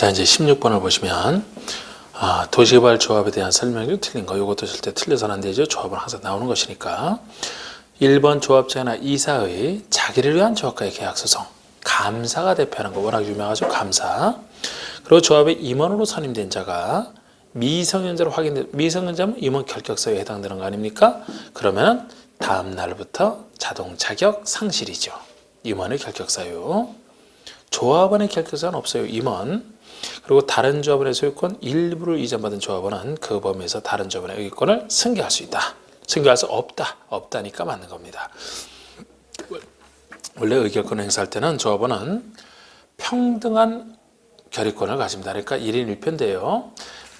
자, 이제 16번을 보시면 도시개발 조합에 대한 설명이 틀린 거, 이것도 절대 틀려서는 안 되죠. 조합은 항상 나오는 것이니까. 1번 조합자나 이사의 자기를 위한 조합과의 계약소송, 감사가 대표하는 거 워낙 유명하죠. 감사. 그리고 조합의 임원으로 선임된 자가 미성년자로 확인된, 미성년자면 임원 결격서에 해당되는 거 아닙니까? 그러면 다음 날부터 자동 자격 상실이죠. 임원의 결격사유. 조합원의 결격사는 없어요. 임원. 그리고 다른 조합원의 소유권 일부를 이전받은 조합원은 그 범위에서 다른 조합원의 의결권을 승계할 수 있다. 승계할 수 없다. 없다니까 맞는 겁니다. 원래 의결권을 행사할 때는 조합원은 평등한 결의권을 가집니다. 그러니까 1인 1표인데요.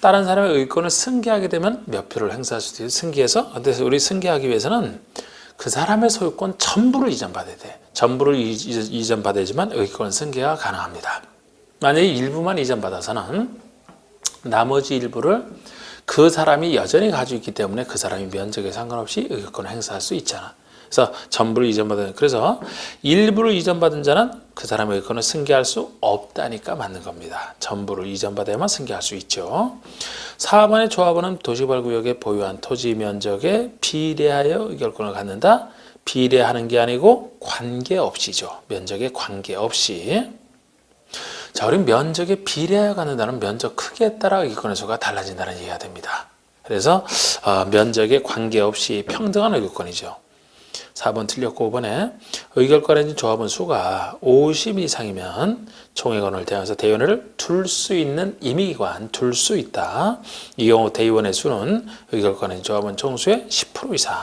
다른 사람의 의권을 승계하게 되면 몇 표를 행사할 수도 있어요. 승계해서. 근데 우리 승계하기 위해서는 그 사람의 소유권 전부를 이전받아야 돼. 전부를 이전받아야지만 의권 승계가 가능합니다. 만약에 일부만 이전받아서는 나머지 일부를 그 사람이 여전히 가지고 있기 때문에 그 사람이 면적에 상관없이 의결권을 행사할 수 있잖아. 그래서 전부를 이전받은, 그래서 일부를 이전받은 자는 그 사람의 의권을 승계할 수 없다니까 맞는 겁니다. 전부를 이전받아야만 승계할 수 있죠. 4번의 조합원은 도시개발구역에 보유한 토지 면적에 비례하여 의결권을 갖는다. 비례하는 게 아니고 관계없이죠. 면적에 관계없이. 자, 우리 면적에 비례하여 갖는다는 면적 크기에 따라 의결권의 수가 달라진다는 얘기가 됩니다. 그래서 면적에 관계없이 평등한 의결권이죠. 4번 틀렸고 5번에 의결권에 있는 조합원 수가 50 이상이면 총회원을 대항해서 대의원을 둘 수 있는 임의기관 둘 수 있다. 이 경우 대의원의 수는 의결권에 있는 조합원 총수의 10% 이상.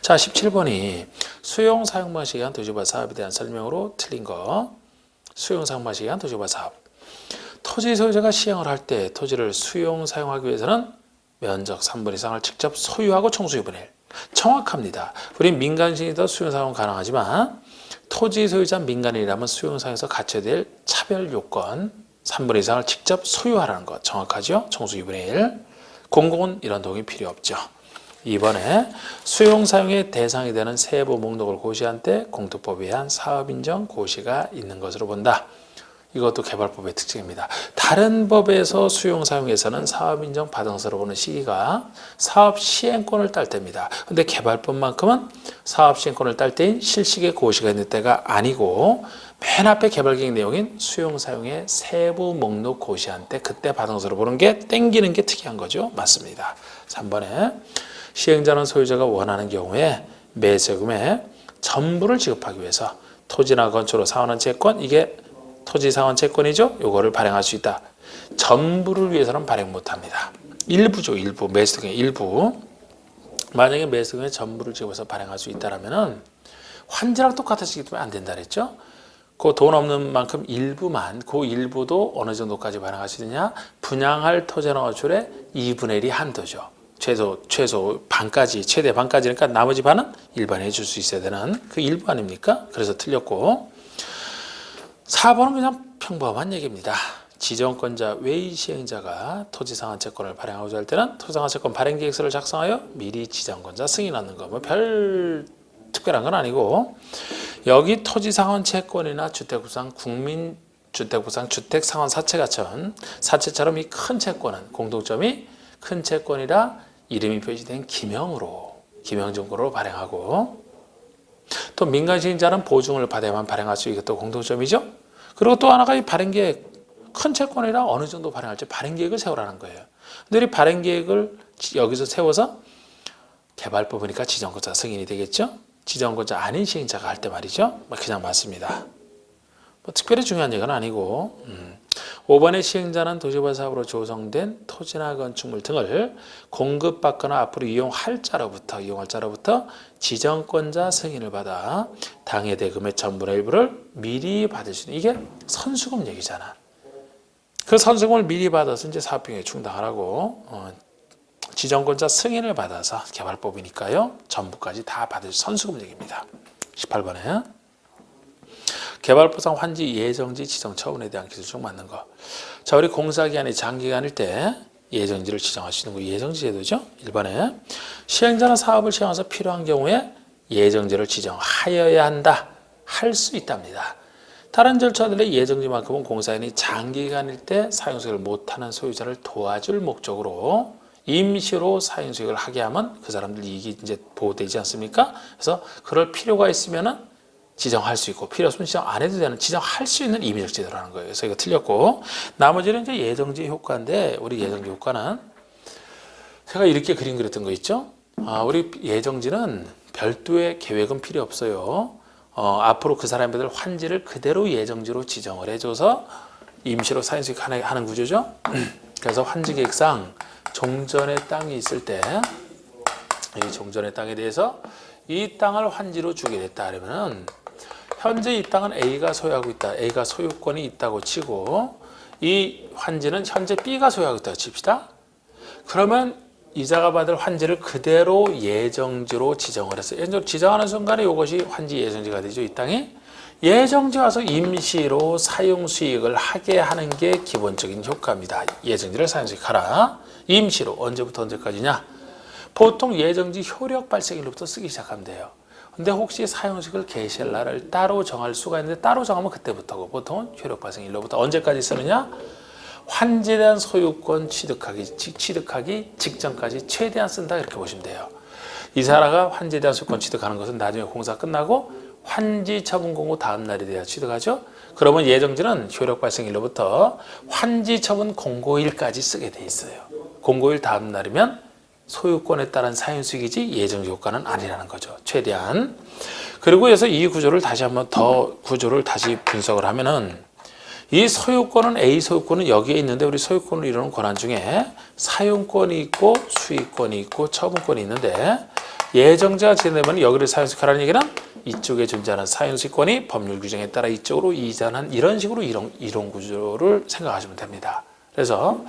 자, 17번이 수용 사용 방식에 의한 도시개발 사업에 대한 설명으로 틀린 거. 수용 사용 방식에 의한 도시개발 사업. 토지 소유자가 시행을 할 때 토지를 수용 사용하기 위해서는 면적 3분 이상을 직접 소유하고 총수 2분의 1. 정확합니다. 우리 민간신이더 수용사용 가능하지만 토지 소유자 민간인이라면 수용사용에서 갖춰야 될 차별 요건 3분의 이상을 직접 소유하라는 것 정확하죠? 총수 2분의 1. 공공은 이런 동의 필요 없죠. 2번에 수용사용의 대상이 되는 세부 목록을 고시한 때 공투법에 의한 사업인정 고시가 있는 것으로 본다. 이것도 개발법의 특징입니다. 다른 법에서 수용사용에서는 사업인정 받ың서로 보는 시기가 사업 시행권을 딸 때입니다. 근데 개발법만큼은 사업 시행권을 딸 때인 실시계 고시가 있는 때가 아니고 맨 앞에 개발계획 내용인 수용사용의 세부 목록 고시한 때 그때 받ың서로 보는 게 땡기는 게 특이한 거죠. 맞습니다. 3번에 시행자는 소유자가 원하는 경우에 매세금의 전부를 지급하기 위해서 토지나 건축으로 사원한 채권, 이게 토지상환 채권이죠. 요거를 발행할 수 있다. 전부를 위해서는 발행 못합니다. 일부죠. 일부. 매수등의 일부. 만약에 매수등의 전부를 지급해서 발행할 수 있다면 환지랑 똑같아지기 때문에 안 된다 그랬죠. 그 돈 없는 만큼 일부만, 그 일부도 어느 정도까지 발행할 수 있느냐. 분양할 토지나 건축의 2분의 1이 한도죠. 최소 반까지, 최대 반까지니까 나머지 반은 일반해 줄 수 있어야 되는 그 일부 아닙니까? 그래서 틀렸고. 4번은 그냥 평범한 얘기입니다. 지정권자 외의 시행자가 토지상환 채권을 발행하고자 할 때는 토지상환 채권 발행 계획서를 작성하여 미리 지정권자 승인하는 거. 뭐 별 특별한 건 아니고 여기 토지상환 채권이나 주택부상 국민주택부상 주택상환 사채처럼 이 큰 채권은 공통점이 큰 채권이라 이름이 표시된 기명증권으로 발행하고 또 민간시행자는 보증을 받아야만 발행할 수 있게 또 공통점이죠. 그리고 또 하나가 이 발행계획, 큰 채권이라 어느 정도 발행할지 발행계획을 세우라는 거예요. 근데 이 발행계획을 여기서 세워서 개발법이니까 지정권자 승인이 되겠죠. 지정권자 아닌 시행자가 할 때 말이죠. 그냥 맞습니다. 뭐 특별히 중요한 얘기는 아니고 5번의 시행자는 도시개발 사업으로 조성된 토지나 건축물 등을 공급받거나 앞으로 이용할 자로부터 지정권자 승인을 받아 당해 대금의 전분의 일부를 미리 받을 수 있는, 이게 선수금 얘기잖아. 그 선수금을 미리 받아서 이제 사업비용에 충당하라고 지정권자 승인을 받아서 개발법이니까요. 전부까지 다 받을 선수금 얘기입니다. 18번에 개발법상 환지 예정지 지정 처분에 대한 기술적 맞는 거. 자, 우리 공사기간이 장기간일 때 예정지를 지정할 수 있는 거 예정지 제도죠. 1번에 시행자는 사업을 시행해서 필요한 경우에 예정지를 지정하여야 한다. 할 수 있답니다. 다른 절차들의 예정지만큼은 공사인이 장기간일 때 사용수익을 못하는 소유자를 도와줄 목적으로 임시로 사용수익을 하게 하면 그 사람들 이익이 이제 보호되지 않습니까? 그래서 그럴 필요가 있으면은 지정할 수 있고 필요 없으면 지정 안 해도 되는 지정할 수 있는 임의적 제도라는 거예요. 그래서 이거 틀렸고 나머지는 이제 예정지 효과인데 우리 예정지 효과는 제가 이렇게 그림 그렸던 거 있죠? 우리 예정지는 별도의 계획은 필요 없어요. 앞으로 그 사람들 환지를 그대로 예정지로 지정을 해줘서 임시로 사용수익 하는 구조죠. 그래서 환지 계획상 종전의 땅이 있을 때 이 종전의 땅에 대해서 이 땅을 환지로 주게 됐다 그러면은 현재 이 땅은 A가 소유하고 있다. A가 소유권이 있다고 치고 이 환지는 현재 B가 소유하고 있다고 칩시다. 그러면 이자가 받을 환지를 그대로 예정지로 지정을 했어요. 예정지로 지정하는 순간에 이것이 환지 예정지가 되죠. 이 땅이. 예정지 와서 임시로 사용수익을 하게 하는 게 기본적인 효과입니다. 예정지를 사용수익하라. 임시로. 언제부터 언제까지냐? 보통 예정지 효력 발생일로부터 쓰기 시작하면 돼요. 근데 혹시 사용수익을 개시할 날을 따로 정할 수가 있는데 따로 정하면 그때부터고 보통은 효력 발생일로부터 언제까지 쓰느냐? 환지에 대한 소유권 취득하기 직전까지 최대한 쓴다 이렇게 보시면 돼요. 이사라가 환지에 대한 소유권 취득하는 것은 나중에 공사 끝나고 환지 처분 공고 다음 날이 돼야 취득하죠. 그러면 예정지는 효력 발생일로부터 환지 처분 공고일까지 쓰게 돼 있어요. 공고일 다음 날이면 소유권에 따른 사용수익이지 예정지 효과는 아니라는 거죠. 최대한. 그리고 그래서 이 구조를 다시 한번 더 구조를 다시 분석을 하면은 이 소유권은 A 소유권은 여기에 있는데 우리 소유권을 이루는 권한 중에 사용권이 있고 수익권이 있고 처분권이 있는데 예정지가 진행되면 여기를 사용수익하라는 얘기는 이쪽에 존재하는 사용수익권이 법률 규정에 따라 이쪽으로 이전한 이런 식으로 이론 구조를 생각하시면 됩니다. 그래서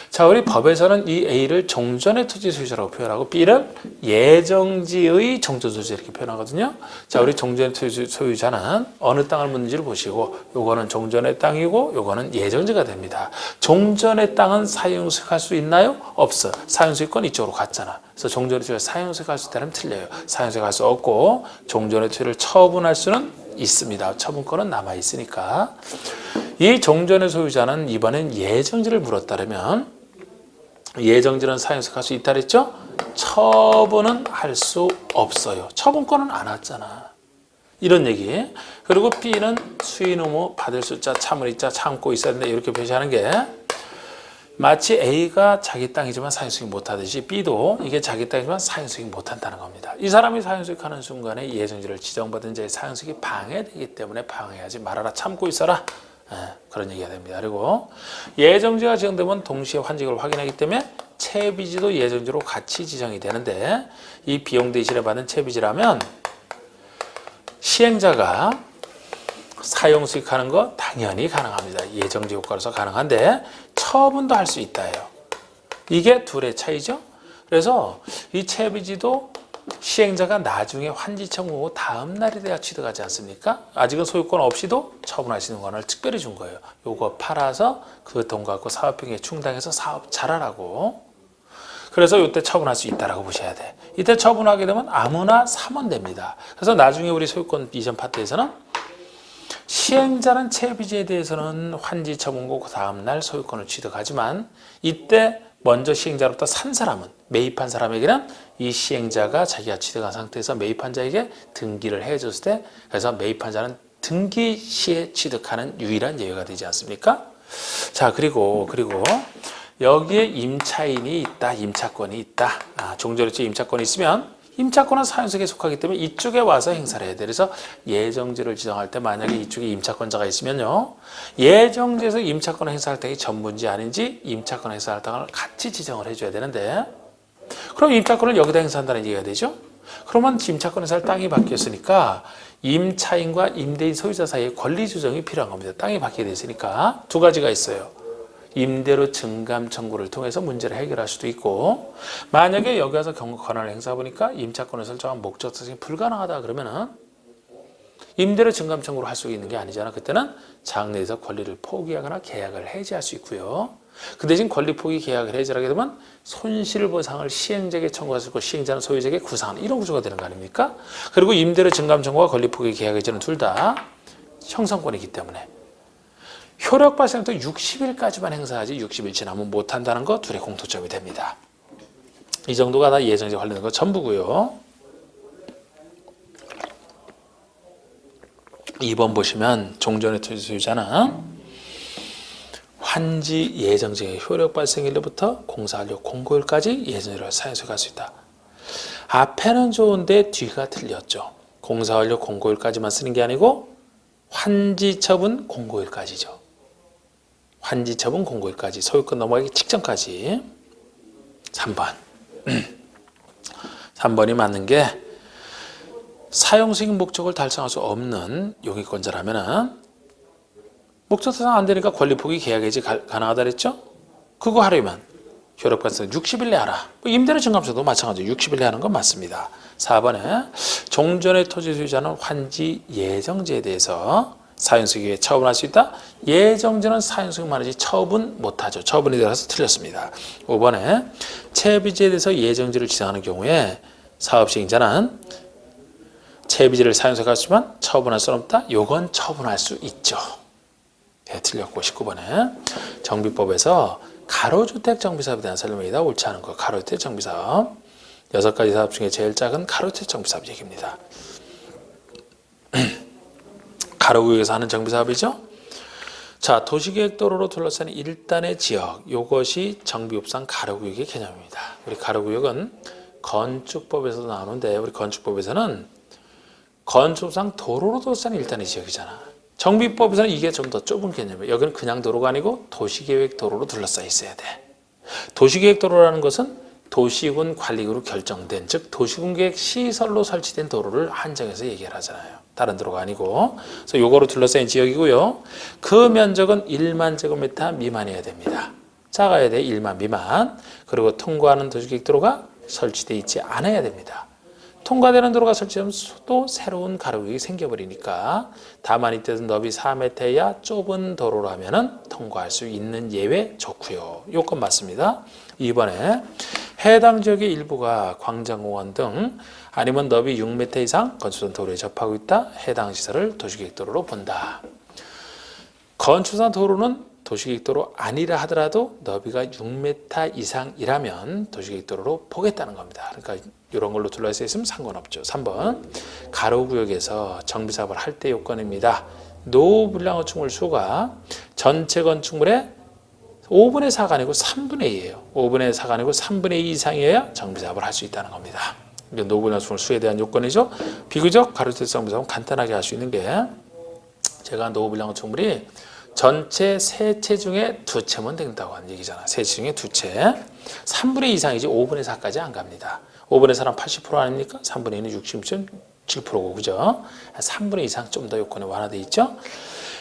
자 우리 법에서는 이 A를 종전의 토지 소유자라고 표현하고 B를 예정지의 종전 소유자 이렇게 표현하거든요. 자 우리 종전의 토지 소유자는 어느 땅을 묻는지를 보시고 요거는 종전의 땅이고 요거는 예정지가 됩니다. 종전의 땅은 사용수익할 수 있나요? 없어. 사용수익권 이쪽으로 갔잖아. 그래서 종전의 토지를 사용수익할 수 있다면 틀려요. 사용수익할 수 없고 종전의 토지를 처분할 수는 있습니다. 처분권은 남아 있으니까. 이 종전의 소유자는 이번엔 예정지를 물었다면 예정지는 사용수익할 수 있다 그랬죠? 처분은 할 수 없어요. 처분권은 안 왔잖아. 이런 얘기. 그리고 B는 수인 의무 받을 숫자 참을이자 참고 있어야 된다 이렇게 표시하는 게 마치 A가 자기 땅이지만 사용수익 못하듯이 B도 이게 자기 땅이지만 사용수익 못한다는 겁니다. 이 사람이 사용수익하는 순간에 예정지를 지정받은 자의 사용수익이 방해되기 때문에 방해하지 말아라. 참고 있어라. 그런 얘기가 됩니다. 그리고 예정지가 지정되면 동시에 환지를 확인하기 때문에 채비지도 예정지로 같이 지정이 되는데 이 비용 대신에 받는 채비지라면 시행자가 사용수익하는 거 당연히 가능합니다. 예정지 효과로서 가능한데 처분도 할 수 있다예요. 이게 둘의 차이죠. 그래서 이 채비지도 시행자가 나중에 환지 청구 다음 날에 돼야 취득하지 않습니까? 아직은 소유권 없이도 처분할 수 있는 권한을 특별히 준 거예요. 요거 팔아서 그 돈 갖고 사업행위에 충당해서 사업 잘하라고. 그래서 이때 처분할 수 있다라고 보셔야 돼. 이때 처분하게 되면 아무나 사면 됩니다. 그래서 나중에 우리 소유권 이전 파트에서는 시행자는 채비지에 대해서는 환지 처분고 그 다음 날 소유권을 취득하지만 이때 먼저 시행자로부터 산 사람은 매입한 사람에게는 이 시행자가 자기가 취득한 상태에서 매입한 자에게 등기를 해줬을 때 그래서 매입한 자는 등기 시에 취득하는 유일한 예외가 되지 않습니까? 자 그리고 여기에 임차인이 있다, 임차권이 있다. 종전의 임차권이 있으면 임차권은 사용수익에 속하기 때문에 이쪽에 와서 행사를 해야 돼. 그래서 예정지를 지정할 때 만약에 이쪽에 임차권자가 있으면요. 예정지에서 임차권을 행사할 땅이 전문지 아닌지 임차권을 행사할 땅을 같이 지정을 해줘야 되는데 그럼 임차권을 여기다 행사한다는 얘기가 되죠. 그러면 임차권 행사할 땅이 바뀌었으니까 임차인과 임대인 소유자 사이에 권리 조정이 필요한 겁니다. 땅이 바뀌게 됐으니까 두 가지가 있어요. 임대료 증감 청구를 통해서 문제를 해결할 수도 있고 만약에 여기 와서 권한을 행사해보니까 임차권을 설정한 목적 설정이 불가능하다 그러면은 임대료 증감 청구를 할 수 있는 게 아니잖아. 그때는 장래에서 권리를 포기하거나 계약을 해지할 수 있고요. 그 대신 권리 포기 계약을 해지하게 되면 손실보상을 시행자에게 청구할 수 있고 시행자는 소유자에게 구상하는 이런 구조가 되는 거 아닙니까? 그리고 임대료 증감 청구와 권리 포기 계약 해지는 둘 다 형성권이기 때문에 효력 발생부터 60일까지만 행사하지 60일 지나면 못한다는 거 둘의 공통점이 됩니다. 이 정도가 다 예정제 관련된 거 전부고요. 2번 보시면 종전의 토지 소유자는 환지 예정제의 효력 발생일로부터 공사완료 공고일까지 예정제를 사용해서 갈 수 있다. 앞에는 좋은데 뒤가 틀렸죠. 공사완료 공고일까지만 쓰는 게 아니고 환지처분 공고일까지죠. 환지처분 공고일까지 소유권 넘어가기 직전까지. 3번 3번이 맞는 게 사용승인 목적을 달성할 수 없는 용익권자라면 목적 달성 안 되니까 권리포기 계약해지 가능하다 그랬죠? 그거 하려면 효력 발생 60일 내 하라. 임대료 증감서도 마찬가지로 60일 내 하는 건 맞습니다. 4번에 종전의 토지 소유자는 환지 예정제에 대해서 사용승인에 처분할 수 있다. 예정제는 사용승인만 하지 처분 못하죠. 처분에 대해서 틀렸습니다. 5번에 채비지에 대해서 예정제를 지정하는 경우에 사업시행자는 채비지를 사용해서 갈 수만 처분할 수는 없다. 요건 처분할 수 있죠. 네, 틀렸고. 19번에 정비법에서 가로주택 정비사업에 대한 설명이다. 옳지 않은 거. 가로주택 정비사업 6가지 사업 중에 제일 작은 가로주택 정비사업 얘기입니다. 가로구역에서 하는 정비사업이죠. 자, 도시계획도로로 둘러싼 일단의 지역, 이것이 정비법상 가로구역의 개념입니다. 우리 가로구역은 건축법에서도 나오는데 우리 건축법에서는 건축상 도로로 둘러싼 일단의 지역이잖아. 정비법에서는 이게 좀 더 좁은 개념이에요. 여기는 그냥 도로가 아니고 도시계획도로로 둘러싸여 있어야 돼. 도시계획도로라는 것은 도시군 관리구로 결정된, 즉 도시군계획 시설로 설치된 도로를 한정해서 얘기를 하잖아요. 다른 도로가 아니고. 그래서 요거로 둘러싸인 지역이고요. 그 면적은 1만 제곱미터 미만이어야 됩니다. 작아야 돼. 1만 미만. 그리고 통과하는 도시계획도로가 설치되어 있지 않아야 됩니다. 통과되는 도로가 설치되면 또 새로운 가로구역이 생겨버리니까 다만 이때는 너비 4m야 좁은 도로라면 통과할 수 있는 예외 좋고요. 요건 맞습니다. 2번에 해당 지역의 일부가 광장공원 등 아니면 너비 6m 이상 건축선 도로에 접하고 있다. 해당 시설을 도시계획도로로 본다. 건축선 도로는 도시계획도로 아니라 하더라도 너비가 6m 이상이라면 도시계획도로로 보겠다는 겁니다. 그러니까 이런 걸로 둘러싸여 있으면 상관없죠. 3번 가로구역에서 정비사업을 할 때 요건입니다. 노후불량 건축물 수가 전체 건축물의 5분의 4가 아니고 3분의 2예요. 5분의 4가 아니고 3분의 2 이상이어야 정비사업을 할 수 있다는 겁니다. 이게 노후불량 건축물 수에 대한 요건이죠. 비교적 가로주택 정비사업은 간단하게 할 수 있는 게 제가 노후불량 건축물이 전체 3채 중에 2채면 된다고 하는 얘기잖아. 3채 중에 2채. 3분의 2 이상이지 5분의 4까지 안 갑니다. 5분의 4는 80% 아닙니까? 3분의 2는 60.7%고 그죠? 3분의 2 이상 좀 더 요건이 완화되어 있죠.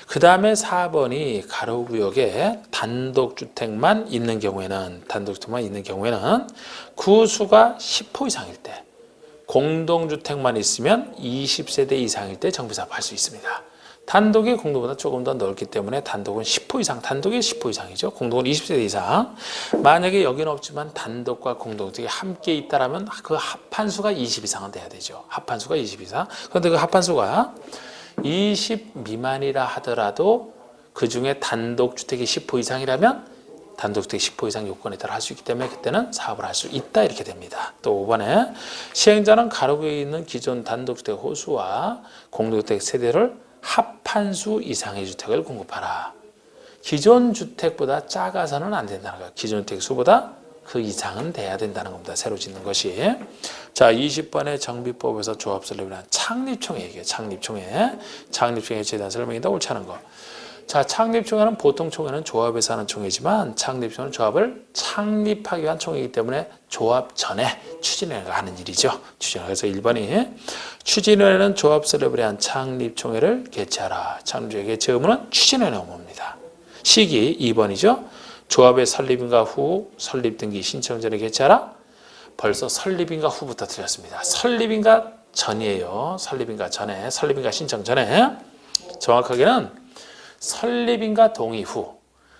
그 다음에 4번이 가로구역에 단독주택만 있는 경우에는 그 수가 10호 이상일 때, 공동주택만 있으면 20세대 이상일 때 정비사업 할 수 있습니다. 단독이 공동보다 조금 더 넓기 때문에 단독은 10호 이상, 단독이 10호 이상이죠. 공동은 20세대 이상. 만약에 여기는 없지만 단독과 공동주택이 함께 있다라면 그 합한수가 20 이상은 돼야 되죠. 합한수가 20 이상. 그런데 그 합한수가 20 미만이라 하더라도 그 중에 단독주택이 10호 이상이라면 단독주택 10호 이상 요건에 따라 할 수 있기 때문에 그때는 사업을 할 수 있다 이렇게 됩니다. 또 5번에 시행자는 가로구역에 있는 기존 단독주택 호수와 공동주택 세대를 합한수 이상의 주택을 공급하라. 기존 주택보다 작아서는 안 된다는 거예요. 기존 주택 수보다 그 이상은 돼야 된다는 겁니다. 새로 짓는 것이. 자, 20번의 정비법에서 조합설립을 한 창립총회 얘기해요. 창립총회에 대한 설명이다. 옳지 않은 거. 자, 창립총회는 보통 총회는 조합에서 하는 총회지만 창립총회는 조합을 창립하기 위한 총회이기 때문에 조합 전에 추진위원회가 하는 일이죠. 추진위원회. 그래서 1번이 추진위원회는 조합 설립을 위한 창립총회를 개최하라. 창립총회 개최 의무는 추진위원회 의무입니다. 시기 2번이죠. 조합의 설립인가 후 설립 등기 신청 전에 개최하라. 벌써 설립인가 후부터 틀렸습니다. 설립인가 전이에요. 설립인가 전에, 설립인가 신청 전에. 정확하게는 설립인가 동의 후.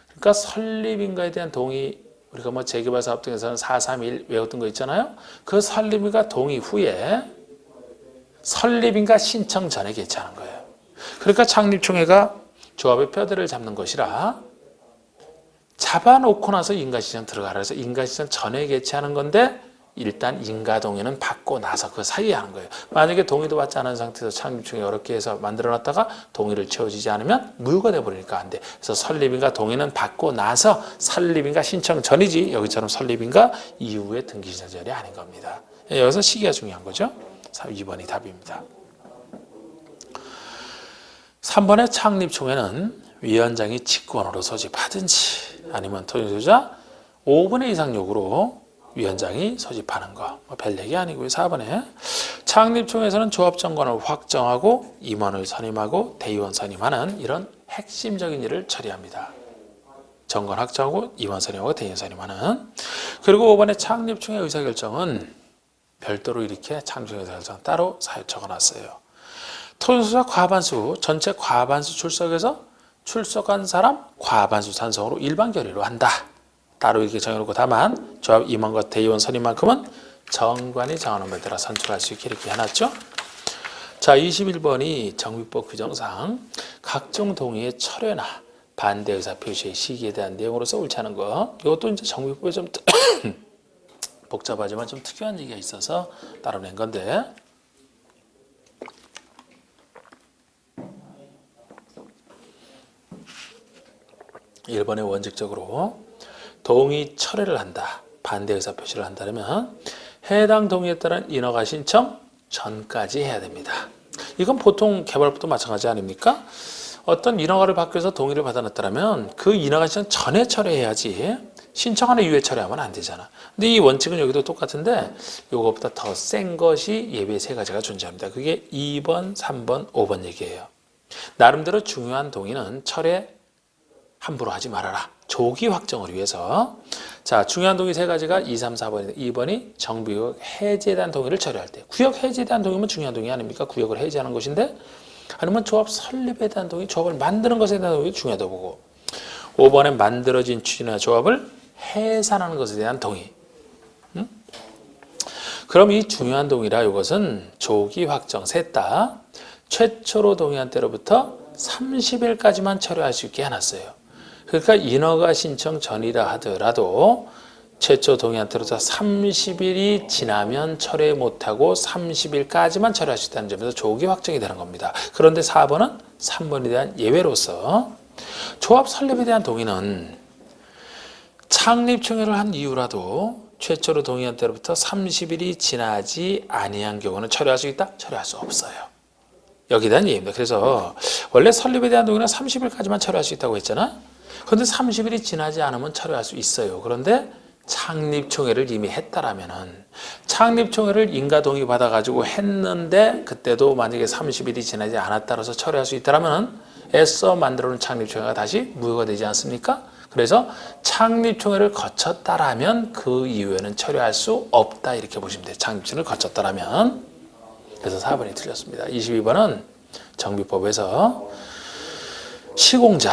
그러니까 설립인가에 대한 동의, 우리가 뭐 재개발 사업 등에서는 431 외웠던 거 있잖아요. 그 설립인가 동의 후에 설립인가 신청 전에 개최하는 거예요. 그러니까 창립총회가 조합의 뼈대를 잡는 것이라 잡아놓고 나서 인가시장 들어가라 해서 인가시장 전에 개최하는 건데 일단 인가동의는 받고 나서 그 사이에 하는 거예요. 만약에 동의도 받지 않은 상태에서 창립총회 어렵게 해서 만들어놨다가 동의를 채워지지 않으면 무효가 돼버리니까 안 돼. 그래서 설립인가 동의는 받고 나서 설립인가 신청 전이지 여기처럼 설립인가 이후에 등기 시절이 아닌 겁니다. 여기서 시기가 중요한 거죠. 2번이 답입니다. 3번의 창립총회는 위원장이 직권으로 소집하든지 아니면 토지소유자 5분의 이상 요구로 위원장이 소집하는 거. 별 얘기 아니고요. 4번에 창립총회에서는 조합 정관을 확정하고 임원을 선임하고 대의원 선임하는 이런 핵심적인 일을 처리합니다. 정관 확정하고 임원 선임하고 대의원 선임하는. 그리고 5번에 창립총회 의사결정은 별도로 이렇게 창립총회 의사결정 따로 적어놨어요. 토지소유자 과반수, 전체 과반수 출석해서 출석한 사람 과반수 찬성으로 일반 결의로 한다. 따로 이렇게 정해놓고 다만 조합 임원과 대의원 선임만큼은 정관이 정하는 바에 따라 선출할 수 있게 이렇게 해놨죠. 자, 21번이 정비법 규정상 각종 동의의 철회나 반대 의사 표시의 시기에 대한 내용으로서 옳지 않은 거. 이것도 이제 정비법에 좀 복잡하지만 좀 특이한 얘기가 있어서 따로 낸 건데. 일본의 원칙적으로 동의 철회를 한다. 반대 의사 표시를 한다면 해당 동의에 따른 인허가 신청 전까지 해야 됩니다. 이건 보통 개발법도 마찬가지 아닙니까? 어떤 인허가를 받기 위해서 동의를 받아놨다면 그 인허가 신청 전에 철회해야지 신청하는 이후에 철회하면 안 되잖아. 근데 이 원칙은 여기도 똑같은데 이것보다 더 센 것이 예외 세 가지가 존재합니다. 그게 2번, 3번, 5번 얘기예요. 나름대로 중요한 동의는 철회 함부로 하지 말아라. 조기 확정을 위해서. 자, 중요한 동의 세 가지가 2, 3, 4번인데 2번이 정비구역 해제에 대한 동의를 처리할 때. 구역 해제에 대한 동의면 중요한 동의 아닙니까? 구역을 해제하는 것인데 아니면 조합 설립에 대한 동의, 조합을 만드는 것에 대한 동의 중요하다고 보고 5번에 만들어진 취지나 조합을 해산하는 것에 대한 동의. 그럼 이 중요한 동의라 이것은 조기 확정 셋 다 최초로 동의한 때로부터 30일까지만 처리할 수 있게 해놨어요. 그러니까 인허가 신청 전이라 하더라도 최초 동의한 때로부터 30일이 지나면 철회 못하고 30일까지만 철회할 수 있다는 점에서 조기 확정이 되는 겁니다. 그런데 4번은 3번에 대한 예외로서 조합 설립에 대한 동의는 창립총회를 한 이후라도 최초로 동의한 때로부터 30일이 지나지 아니한 경우는 철회할 수 있다? 철회할 수 없어요. 여기에 대한 예입니다. 그래서 원래 설립에 대한 동의는 30일까지만 철회할 수 있다고 했잖아. 그런데 30일이 지나지 않으면 철회할 수 있어요. 그런데 창립총회를 이미 했다라면은 창립총회를 인가동의 받아가지고 했는데 그때도 만약에 30일이 지나지 않았다라서 철회할 수 있다라면은 애써 만들어놓은 창립총회가 다시 무효가 되지 않습니까? 그래서 창립총회를 거쳤다라면 그 이후에는 철회할 수 없다 이렇게 보시면 돼요. 창립총회를 거쳤다라면. 그래서 4번이 틀렸습니다. 22번은 정비법에서 시공자,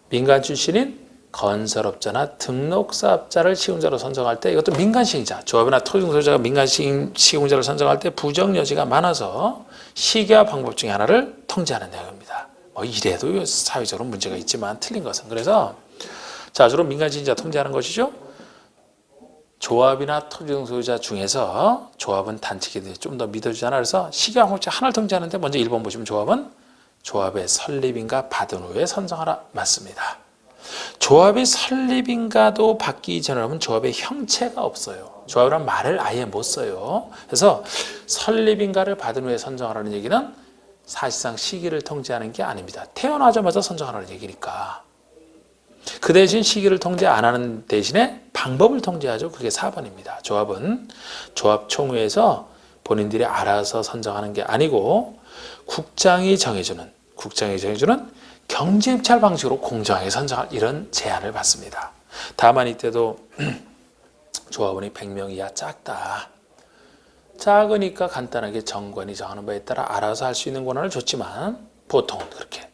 민간 출신인 건설업자나 등록사업자를 시공자로 선정할 때 이것도 민간 시공자, 조합이나 토지소유자가 민간 시공자를 선정할 때 부정 여지가 많아서 시기와 방법 중에 하나를 통제하는 내용입니다. 이래도 사회적으로 문제가 있지만 틀린 것은 그래서 자 주로 민간 시공자 통제하는 것이죠. 조합이나 토지등 소유자 중에서 조합은 단체끼리 좀 더 믿어주잖아. 그래서 시기와 방법 중에 하나를 통제하는데 먼저 1번 보시면 조합은 조합의 설립인가 받은 후에 선정하라 맞습니다. 조합이 설립인가도 받기 전에는 조합의 형체가 없어요. 조합이란 말을 아예 못 써요. 그래서 설립인가를 받은 후에 선정하라는 얘기는 사실상 시기를 통제하는 게 아닙니다. 태어나자마자 선정하라는 얘기니까. 그 대신 시기를 통제 안 하는 대신에 방법을 통제하죠. 그게 4번입니다. 조합은 조합총회에서 본인들이 알아서 선정하는 게 아니고 국장이 정해주는 경제입찰 방식으로 공정하게 선정할 이런 제안을 받습니다. 다만 이때도 조합원이 100명 이하 작다. 작으니까 간단하게 정관이 정하는 바에 따라 알아서 할 수 있는 권한을 줬지만 보통은 그렇게.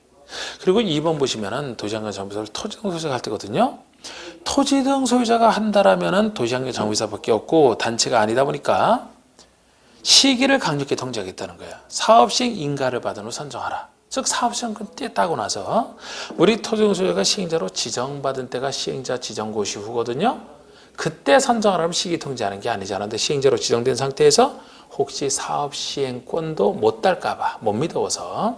그리고 2번 보시면은 도시환경 정비사를 토지등 소유자가 할 때거든요. 토지등 소유자가 한다라면은 도시환경 정비사밖에 없고 단체가 아니다 보니까 시기를 강력히 통제하겠다는 거야. 사업식 인가를 받은 후 선정하라. 즉 사업시행권 따고 나서 우리 토지공소유가 시행자로 지정받은 때가 시행자 지정고시 후거든요. 그때 선정을 하면 시기 통지하는 게 아니잖아. 근데 시행자로 지정된 상태에서 혹시 사업시행권도 못 딸까 봐 못 믿어서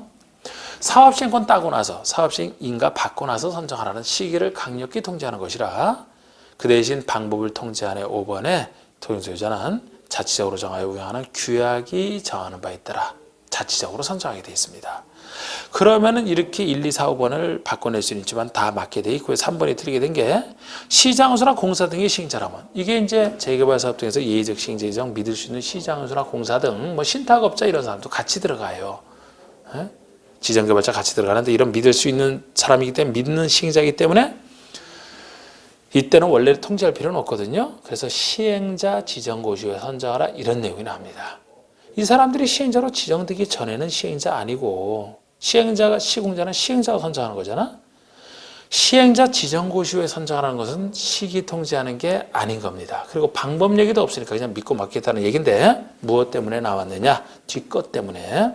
사업시행권 따고 나서 사업시행 인가 받고 나서 선정하라는 시기를 강력히 통지하는 것이라 그 대신 방법을 통지안의 5번에 토지공소유자는 자치적으로 정하여 운영하는 규약이 정하는 바에 따라 자치적으로 선정하게 되어 있습니다. 그러면은 이렇게 1, 2, 4, 5번을 바꿔낼 수는 있지만 다 맞게 돼 있고요. 3번이 틀리게 된 게 시장소나 공사 등의 시행자라면 이게 이제 재개발 사업 등에서 예외적 시행자 이상 믿을 수 있는 시장소나 공사 등 뭐 신탁업자 이런 사람도 같이 들어가요. 에? 지정개발자 같이 들어가는데 이런 믿을 수 있는 사람이기 때문에 믿는 시행자이기 때문에 이때는 원래 통지할 필요는 없거든요. 그래서 시행자 지정고시에 선정하라 이런 내용이 나옵니다. 이 사람들이 시행자로 지정되기 전에는 시행자 아니고 시행자가 시공자는 시행자가 선정하는 거잖아. 시행자 지정고시에 선정하는 것은 시기 통지하는 게 아닌 겁니다. 그리고 방법 얘기도 없으니까 그냥 믿고 맡겠다는 얘기인데 무엇 때문에 나왔느냐? 뒷것 때문에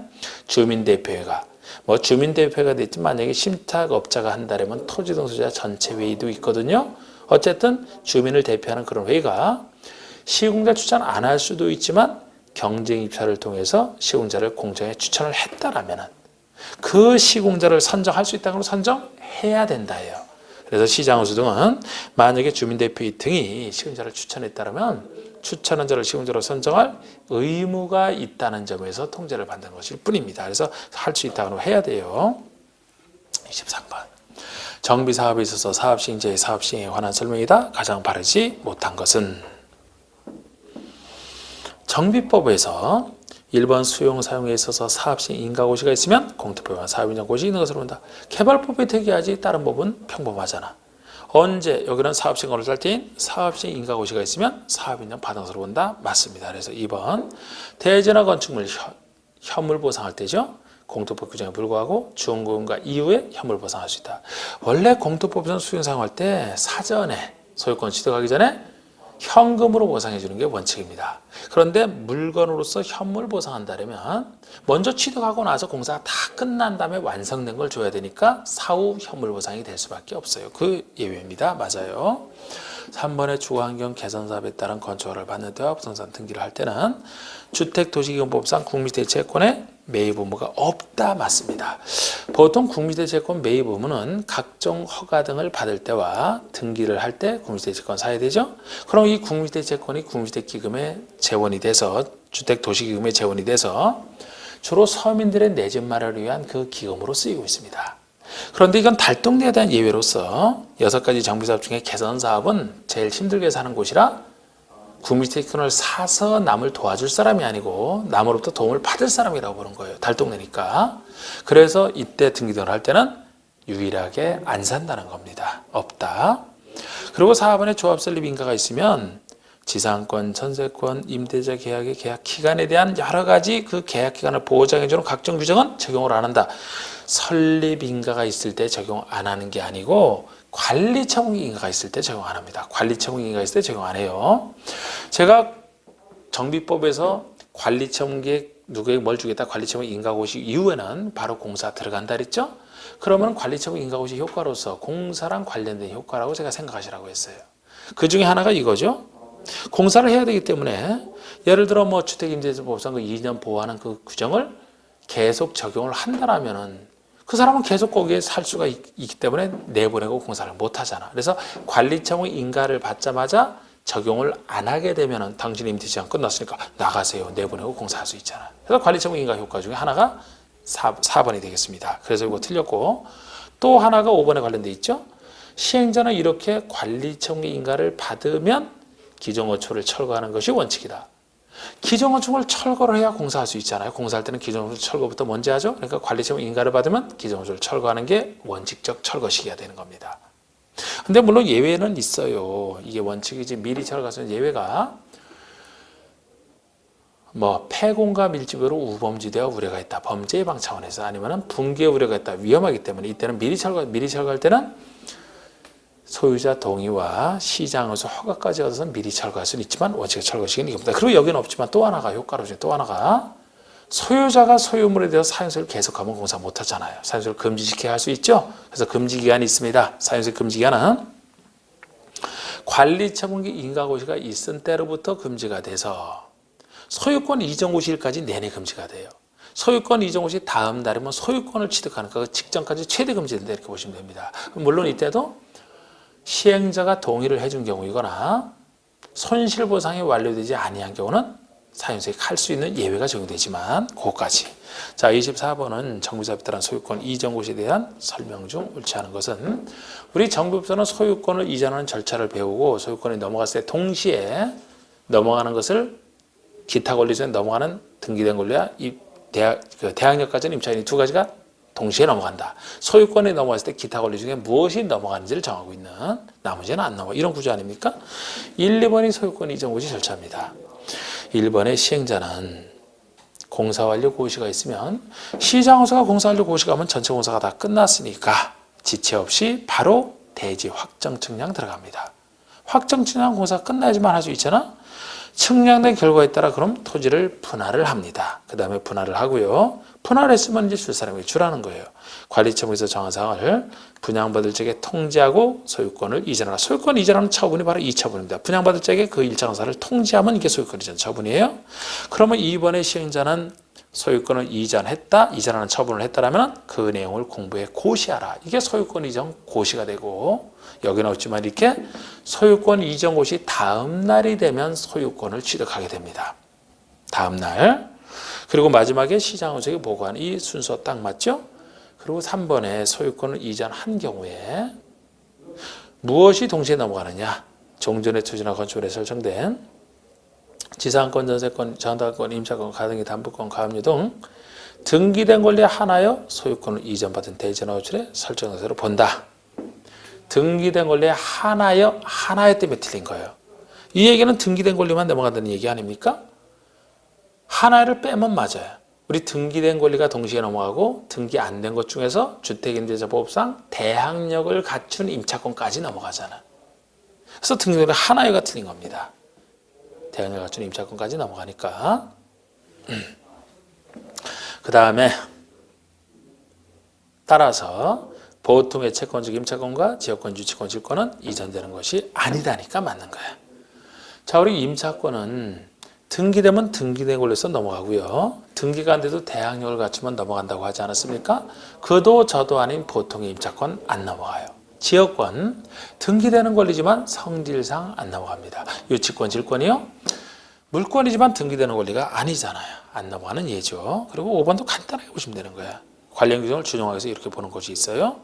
주민대표회가 뭐 주민대표회가 됐지 만약에 신탁업자가 한다면 토지등소자 전체 회의도 있거든요. 어쨌든 주민을 대표하는 그런 회의가 시공자 추천 안 할 수도 있지만 경쟁 입찰을 통해서 시공자를 공정에 추천을 했다라면 그 시공자를 선정할 수 있다는 걸 선정해야 된다예요. 그래서 시장호수 등은 만약에 주민대표회 등이 시공자를 추천했다면 추천한 자를 시공자로 선정할 의무가 있다는 점에서 통제를 받는 것일 뿐입니다. 그래서 할 수 있다고 해야 돼요. 23번. 정비사업에 있어서 사업시행자의 사업시행에 관한 설명이다. 가장 바르지 못한 것은 정비법에서 1번 수용 사용에 있어서 사업시행 인가고시가 있으면 공투법에만 사업인정고시 있는 것으로 본다. 개발법이 특이하지 다른 법은 평범하잖아. 언제 여기는 사업시행권을 살 때인 사업시행 인가고시가 있으면 사업인정 받은 것으로 본다. 맞습니다. 그래서 2번 대지나 건축물 현물 보상할 때죠. 공투법 규정에 불구하고 준공가 이후에 현물 보상할 수 있다. 원래 공투법에서는 수용 사용할 때 사전에 소유권 취득하기 전에 현금으로 보상해 주는 게 원칙입니다. 그런데 물건으로서 현물 보상한다면 먼저 취득하고 나서 공사가 다 끝난 다음에 완성된 걸 줘야 되니까 사후 현물 보상이 될 수밖에 없어요. 그 예외입니다. 맞아요. 3번의 주거환경 개선 사업에 따른 건축허가를 받는 때와 부동산 등기를 할 때는 주택도시기금법상 국민대체권에 매입 의무가 없다. 맞습니다. 보통 국민대체권 매입 의무는 각종 허가 등을 받을 때와 등기를 할 때 국민대체권 사야 되죠. 그럼 이 국민대체권이 국민주택기금에 재원이 돼서 주택도시기금에 재원이 돼서 주로 서민들의 내 집 마련을 위한 그 기금으로 쓰이고 있습니다. 그런데 이건 달동네에 대한 예외로서 6가지 정비사업 중에 개선사업은 제일 힘들게 사는 곳이라 국민주택권을 사서 남을 도와줄 사람이 아니고 남으로부터 도움을 받을 사람이라고 보는 거예요. 달동네니까. 그래서 이때 등기 등을 할 때는 유일하게 안 산다는 겁니다. 없다. 그리고 4번에 조합 설립 인가가 있으면 지상권, 전세권, 임대차 계약의 계약 기간에 대한 여러 가지 그 계약 기간을 보장해주는 각종 규정은 적용을 안 한다. 설립 인가가 있을 때 적용 안 하는 게 아니고 관리 처분 인가가 있을 때 적용 안 합니다. 관리 처분 인가가 있을 때 적용 안 해요. 제가 정비법에서 관리 처분기에 누구에게 뭘 주겠다 관리 처분 인가고시 이후에는 바로 공사 들어간다 그랬죠? 그러면 관리 처분 인가고시 효과로서 공사랑 관련된 효과라고 제가 생각하시라고 했어요. 그 중에 하나가 이거죠. 공사를 해야 되기 때문에 예를 들어 뭐 주택임대차법상 그 2년 보호하는 그 규정을 계속 적용을 한다라면은 그 사람은 계속 거기에 살 수가 있기 때문에 내보내고 공사를 못 하잖아. 그래서 관리청의 인가를 받자마자 적용을 안 하게 되면은 당신 임대시간 끝났으니까 나가세요. 내보내고 공사할 수 있잖아. 그래서 관리청의 인가 효과 중에 하나가 4번이 되겠습니다. 그래서 이거 틀렸고 또 하나가 5번에 관련돼 있죠. 시행자는 이렇게 관리청의 인가를 받으면 기존건축을 철거하는 것이 원칙이다. 기존건축을 철거를 해야 공사할 수 있잖아요. 공사할 때는 기존건축 철거부터 먼저 하죠. 그러니까 관리청 인가를 받으면 기존건축을 철거하는 게 원칙적 철거 시기가 되는 겁니다. 근데 물론 예외는 있어요. 이게 원칙이지 미리 철거하는 예외가 뭐 폐공과 밀집으로 우범지대와 우려가 있다. 범죄 예방 차원에서 아니면은 붕괴 우려가 있다. 위험하기 때문에 이때는 미리 철거할 때는 소유자 동의와 시장에서 허가까지 얻어서 미리 철거할 수는 있지만 원칙의 철거 시기는 이겁니다. 그리고 여기는 없지만 또 하나가 효과로 중에 또 하나가 소유자가 소유물에 대해서 사용소를 계속하면 공사 못하잖아요. 사용소를 금지시켜야 할 수 있죠. 그래서 금지기간이 있습니다. 사용소 금지기간은 관리처분기 인가고시가 있은 때로부터 금지가 돼서 소유권 이전고시일까지 내내 금지가 돼요. 소유권 이전고시 다음 날이면 소유권을 취득하는 그 직전까지 최대 금지된다 이렇게 보시면 됩니다. 물론 이때도 시행자가 동의를 해준 경우이거나 손실보상이 완료되지 아니한 경우는 사용소에 갈 수 있는 예외가 적용되지만 그것까지. 자, 24번은 정비사업에 따른 소유권 이전고시에 대한 설명 중 옳지 않은 것은 우리 정비업소는 소유권을 이전하는 절차를 배우고 소유권이 넘어갔을 때 동시에 넘어가는 것을 기타 권리 중에 넘어가는 등기된 권리와 대항력까지는 임차인이 두 가지가 동시에 넘어간다. 소유권이 넘어갔을 때 기타 권리 중에 무엇이 넘어가는지를 정하고 있는 나머지는 안 넘어가. 이런 구조 아닙니까? 1, 2번이 소유권 이전고시 절차입니다. 1번의 시행자는 공사완료 고시가 있으면 시장호사가 공사완료 고시가 하면 전체 공사가 다 끝났으니까 지체 없이 바로 대지 확정 측량 들어갑니다. 확정 측량 공사가 끝나야지만 할 수 있잖아. 측량된 결과에 따라 그럼 토지를 분할을 합니다. 그 다음에 분할을 하고요. 분할했으면 이제 줄 사람이 주라는 거예요. 관리처분에서 정한 사항을 분양받을 적에 통지하고 소유권을 이전하라. 소유권 이전하는 처분이 바로 이 처분입니다. 분양받을 적에 그 일정 사를 통지하면 이게 소유권 이전 처분이에요. 그러면 이번에 시행자는 소유권을 이전하는 처분을 했다라면 그 내용을 공부해 고시하라. 이게 소유권 이전 고시가 되고 여기 나왔지만 이렇게 소유권 이전 고시 다음 날이 되면 소유권을 취득하게 됩니다. 다음 날. 그리고 마지막에 시장호석에 보고하는 이 순서 딱 맞죠? 그리고 3번에 소유권을 이전한 경우에 무엇이 동시에 넘어가느냐? 종전의 토지나 건축물에 설정된 지상권, 전세권, 전담권, 임차권, 가등기, 담보권, 가압류 등 등기된 권리에 한하여 소유권을 이전받은 대지나 호출에 설정된 것으로 본다. 등기된 권리에 한하여 때문에 틀린 거예요. 이 얘기는 등기된 권리만 넘어간다는 얘기 아닙니까? 하나를 빼면 맞아요. 우리 등기된 권리가 동시에 넘어가고 등기 안 된 것 중에서 주택임대차보호법상 대항력을 갖춘 임차권까지 넘어가잖아. 그래서 등기된 권리 하나가 틀린 겁니다. 대항력을 갖춘 임차권까지 넘어가니까. 그 다음에 따라서 보통의 채권적 임차권과 지역권, 유치권, 질권은 이전되는 것이 아니다니까 맞는 거야. 자, 우리 임차권은 등기되면 등기된 권리에서 넘어가고요. 등기가 안 돼도 대항력을 갖추면 넘어간다고 하지 않았습니까? 그도 저도 아닌 보통의 임차권 안 넘어가요. 지역권, 등기되는 권리지만 성질상 안 넘어갑니다. 유치권, 질권이요. 물권이지만 등기되는 권리가 아니잖아요. 안 넘어가는 예죠. 그리고 5번도 간단하게 보시면 되는 거야. 관련 규정을 준용해서 이렇게 보는 것이 있어요.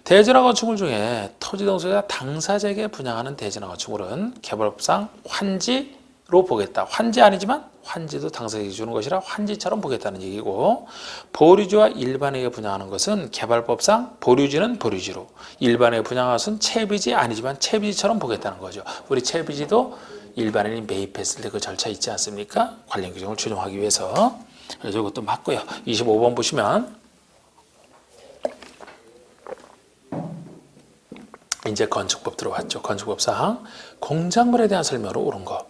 대지나 건축물 중에 토지 동서가 당사자에게 분양하는 대지나 건축물은 개발법상 환지로 보겠다. 환지 아니지만 환지도 당사자에게 주는 것이라 환지처럼 보겠다는 얘기고, 보류지와 일반에게 분양하는 것은 개발법상 보류지는 보류지로, 일반에게 분양하는 것은 채비지 아니지만 채비지처럼 보겠다는 거죠. 우리 채비지도 일반인이 매입했을 때 그 절차 있지 않습니까? 관련 규정을 준용하기 위해서. 그래서 이것도 맞고요. 25번 보시면 이제 건축법 들어왔죠. 건축법상 공작물에 대한 설명으로 옳은 거.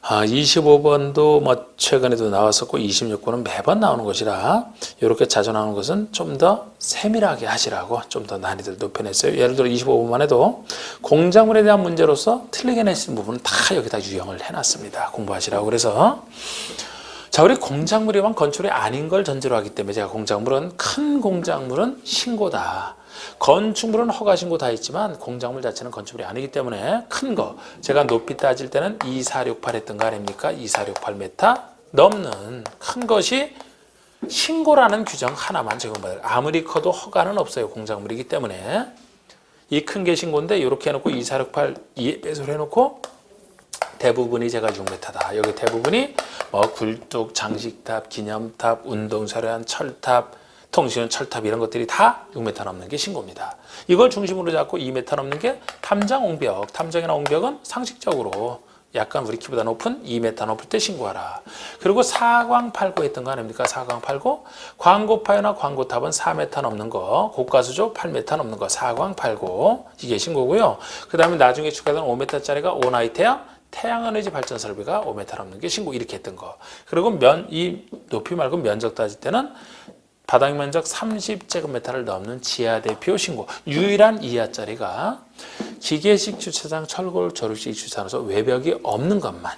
25번도 뭐 최근에도 나왔었고 26번은 매번 나오는 것이라 이렇게 자주 나오는 것은 좀 더 세밀하게 하시라고 좀 더 난이도를 높여냈어요. 예를 들어 25번만 해도 공작물에 대한 문제로서 틀리게 내신 부분은 다 여기다 유형을 해놨습니다. 공부하시라고. 그래서 자, 우리 공작물이면 건축물이 아닌 걸 전제로 하기 때문에 제가 공작물은 큰 공작물은 신고다. 건축물은 허가 신고 다 있지만 공작물 자체는 건축물이 아니기 때문에 큰 거 제가 높이 따질 때는 2468 했던 거 아닙니까? 2468m 넘는 큰 것이 신고라는 규정 하나만 적용받아요. 아무리 커도 허가는 없어요. 공작물이기 때문에 이 큰 게 신고인데 이렇게 해놓고 2468 2에 배수를 해놓고 대부분이 제가 6m다. 여기 대부분이 뭐 굴뚝, 장식탑, 기념탑, 운동사련, 철탑, 통신원, 철탑 이런 것들이 다 6m 넘는 게 신고입니다. 이걸 중심으로 잡고 2m 넘는 게 탐장 옹벽, 탐정이나 옹벽은 상식적으로 약간 우리 키보다 높은 2m 높을 때 신고하라. 그리고 사광팔고 했던 거 아닙니까? 사광팔고. 광고파이나 광고탑은 4m 넘는 거, 고가수조 8m 넘는 거, 사광팔고 이게 신고고요. 그 다음에 나중에 추가된 5m짜리가 오나이테야 태양에너지 발전 설비가 5m 넘는 게 신고 이렇게 했던 거. 그리고 이 높이 말고 면적 따질 때는 바닥 면적 30제곱미터를 넘는 지하 대표 신고. 유일한 이하짜리가 기계식 주차장, 철골 조립식 주차장에서 외벽이 없는 것만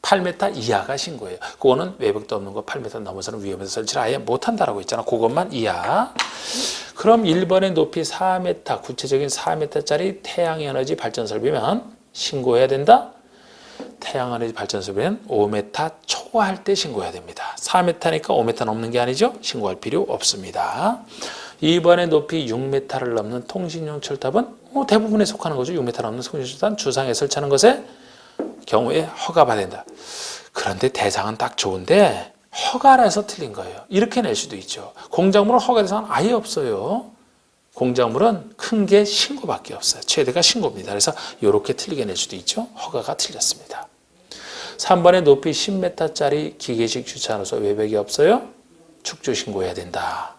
8m 이하가 신고예요. 그거는 외벽도 없는 거 8m 넘어서는 위험해서 설치를 아예 못한다라고 했잖아. 그것만 이하. 그럼 1번의 높이 4m, 구체적인 4m짜리 태양에너지 발전 설비면 신고해야 된다? 태양에너지 발전 설비는 5m 초과할 때 신고해야 됩니다. 4m니까 5m 넘는 게 아니죠? 신고할 필요 없습니다. 2번의 높이 6m를 넘는 통신용 철탑은 대부분에 속하는 거죠. 6m 넘는 통신용 철탑 주상에 설치하는 것에 경우에 허가받는다. 그런데 대상은 딱 좋은데 허가라서 틀린 거예요. 이렇게 낼 수도 있죠. 공작물은 허가 대상은 아예 없어요. 공작물은 큰 게 신고밖에 없어요. 최대가 신고입니다. 그래서 이렇게 틀리게 낼 수도 있죠. 허가가 틀렸습니다. 3번에 높이 10m짜리 기계식 주차장으로서 외벽이 없어요. 축조 신고해야 된다.